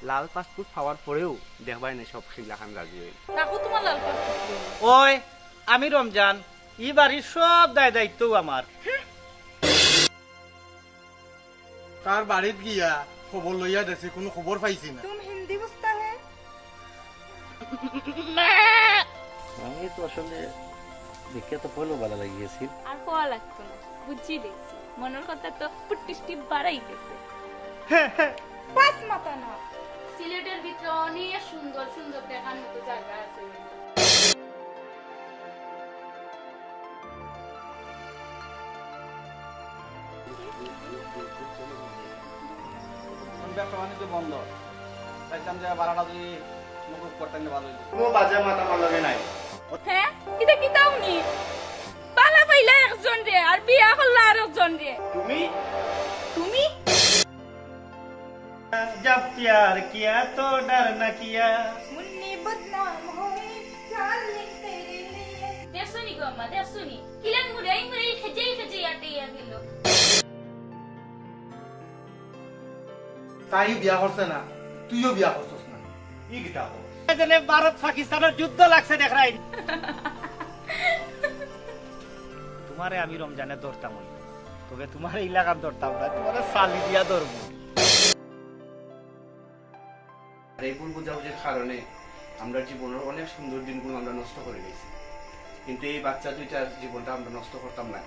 লাল passport পাওয়ার পরেও দেখবাই না সব শিলাখান রাজি হইল। রাখো তোমার লাল পাসপোর্ট। ওই আমি রমজান, ই বাড়ির সব দায় দায়িত্ব আমার। তার বাড়িত গিয়া খবর লইয়া দেছে, কোনো খবর পাইছি না। তুমি হিন্দি বুঝতা হে? আমি তো আসলে দেখে তো পয়লো ভালো লাগিয়েছি। আর কোয়া লাগতো না, বুঝছি দেখছি মনের কথা তো পুট্টিষ্টি বাড়াই গেছে। পাঁচ মাথা না। সিলেটের ভিতরে অনেক সুন্দর সুন্দর দেখার মতো জায়গা আছে। ব্যবসা বাণিজ্য বন্ধ, চাইতাম যে ভাড়াটা যদি মুকুব করতেন ভালো হইতো। কোনো বাজে মাথা আমার লগে নাই। হ্যাঁ কিতা কিতাও নি পালা পাইলা একজন রে আর বিয়া করলা আর একজন রে। তুমি তুমি जब प्यार किया तो डर न किया। मुन्नी बदनाम होई डार्लिंग तेरे लिए। দেখছনি গো আম্মা, দেখছনি কিলান মুড়াই মুড়াই খেজেই খেজেই আটাইয়া গেল। তাই বিয়া করছে না, তুইও বিয়া করছস না। ই গিটা হো এজনে ভারত পাকিস্তানের যুদ্ধ লাগছে দেখাই। তোমারে আমি রমজানে ধরতাম ওই, তবে তোমার এলাকার ধরতাম না, তোমারে সালি দিয়া ধরবো। আর এই ভুল বুঝাবুঝির কারণে আমরা জীবনের অনেক সুন্দর দিনগুলো আমরা নষ্ট করে গেছি, কিন্তু এই বাচ্চা দুইটার জীবনটা আমরা নষ্ট করতাম না।